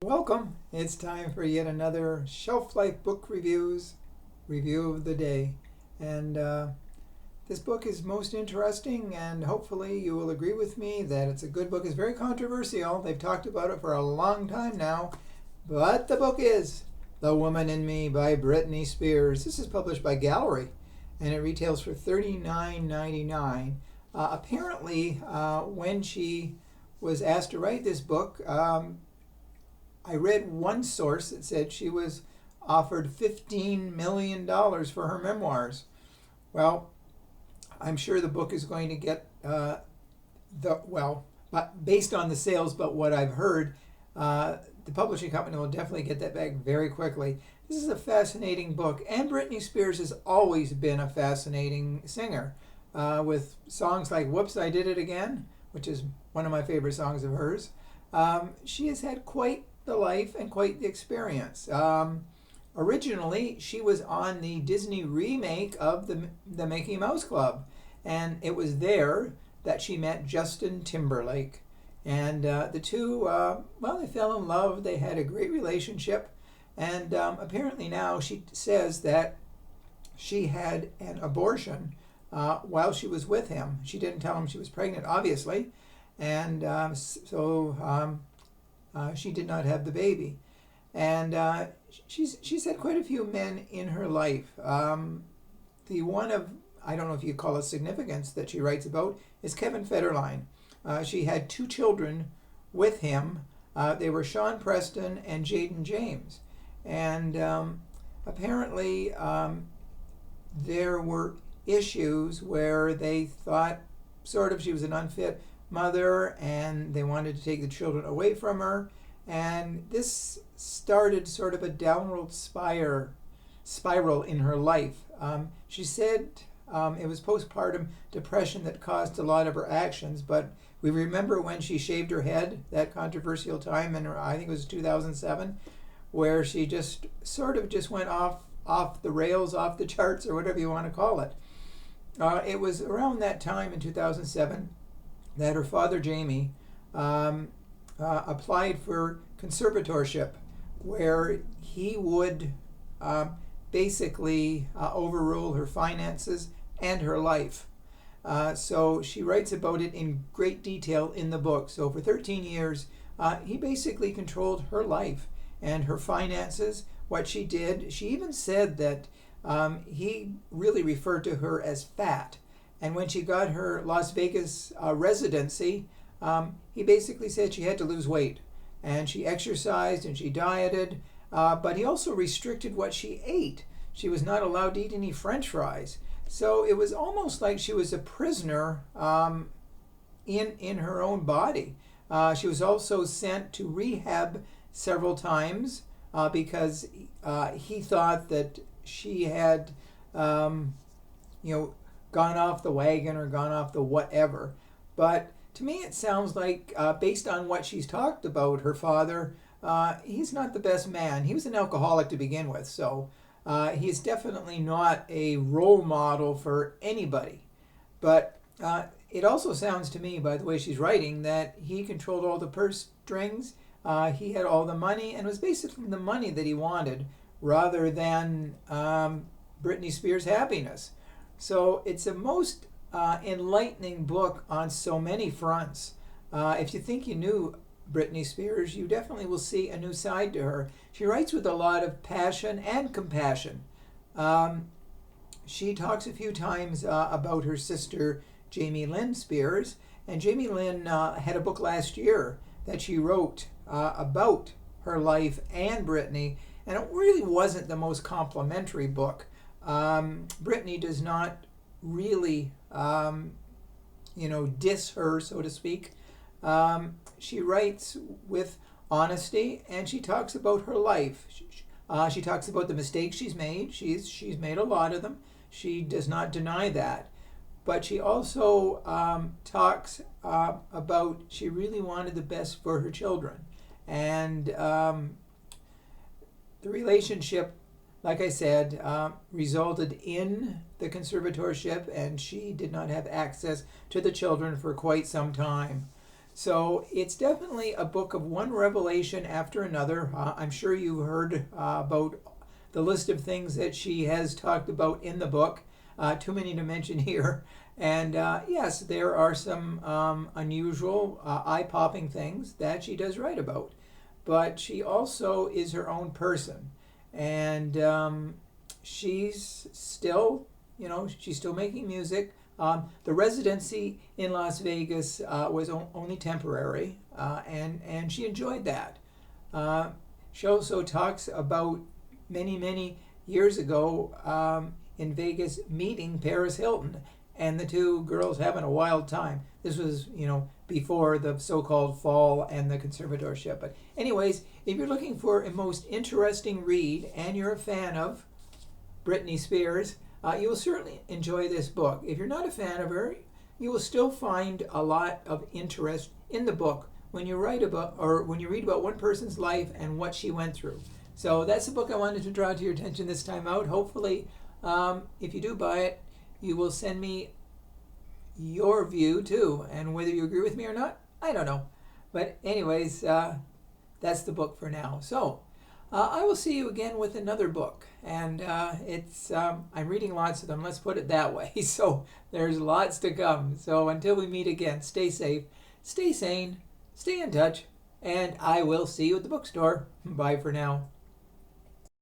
Welcome. It's time for yet another Shelf Life Book review of the day. And this book is most interesting, and hopefully you will agree with me that it's a good book. It's very controversial. They've talked about it for a long time now. But the book is The Woman in Me by Britney Spears. This is published by Gallery, and it retails for $39.99. Apparently, when she was asked to write this book, I read one source that said she was offered $15 million for her memoirs. Well, I'm sure the book is going to get based on the sales, but what I've heard, the publishing company will definitely get that back very quickly. This is a fascinating book, and Britney Spears has always been a fascinating singer, with songs like "Whoops, I Did It Again," which is one of my favorite songs of hers. She has had quite the life and quite the experience. Originally, she was on the Disney remake of the Mickey Mouse Club, and it was there that she met Justin Timberlake. And the two, they fell in love. They had a great relationship, and apparently now she says that she had an abortion while she was with him. She didn't tell him she was pregnant, obviously, and she did not have the baby. And she's had quite a few men in her life. The one of, I don't know if you call it significance, that she writes about is Kevin Federline. She had two children with him. They were Sean Preston and Jaden James. And apparently there were issues where they thought sort of she was an unfit mother, and they wanted to take the children away from her, and this started sort of a downward spiral in her life. She said it was postpartum depression that caused a lot of her actions, but we remember when she shaved her head, that controversial time in, I think it was 2007, where she just sort of just went off the rails, off the charts, or whatever you want to call it. It was around that time in 2007 that her father, Jamie, applied for conservatorship, where he would basically overrule her finances and her life. So she writes about it in great detail in the book. So for 13 years, he basically controlled her life and her finances, what she did. She even said that he really referred to her as fat. And when she got her Las Vegas residency, he basically said she had to lose weight. And she exercised and she dieted, but he also restricted what she ate. She was not allowed to eat any French fries. So it was almost like she was a prisoner in her own body. She was also sent to rehab several times because he thought that she had, gone off the wagon or gone off the whatever. But to me, it sounds like, based on what she's talked about, her father, he's not the best man. He was an alcoholic to begin with, so he's definitely not a role model for anybody. But it also sounds to me, by the way she's writing, that he controlled all the purse strings. He had all the money, and it was basically the money that he wanted rather than Britney Spears' happiness. So it's a most enlightening book on so many fronts. If you think you knew Britney Spears, you definitely will see a new side to her. She writes with a lot of passion and compassion. She talks a few times about her sister, Jamie Lynn Spears, and Jamie Lynn had a book last year that she wrote about her life and Britney, and it really wasn't the most complimentary book. Britney does not really, diss her, so to speak. She writes with honesty, and she talks about her life. She talks about the mistakes she's made. She's made a lot of them. She does not deny that. But she also talks about she really wanted the best for her children. And the relationship, like I said, resulted in the conservatorship, and she did not have access to the children for quite some time. So it's definitely a book of one revelation after another. I'm sure you've heard about the list of things that she has talked about in the book. Too many to mention here. And yes, there are some unusual, eye-popping things that she does write about. But she also is her own person. And she's still, she's still making music. The residency in Las Vegas was only temporary, and she enjoyed that. She also talks about many years ago in Vegas meeting Paris Hilton and the two girls having a wild time. This was, before the so-called fall and the conservatorship. But anyways, if you're looking for a most interesting read and you're a fan of Britney Spears, you will certainly enjoy this book. If you're not a fan of her, you will still find a lot of interest in the book when you read about one person's life and what she went through. So that's the book I wanted to draw to your attention this time out. Hopefully, if you do buy it, you will send me your view too. And whether you agree with me or not, I don't know. But anyways, that's the book for now. So I will see you again with another book. And I'm reading lots of them, let's put it that way. So there's lots to come. So until we meet again, stay safe, stay sane, stay in touch, and I will see you at the bookstore. Bye for now.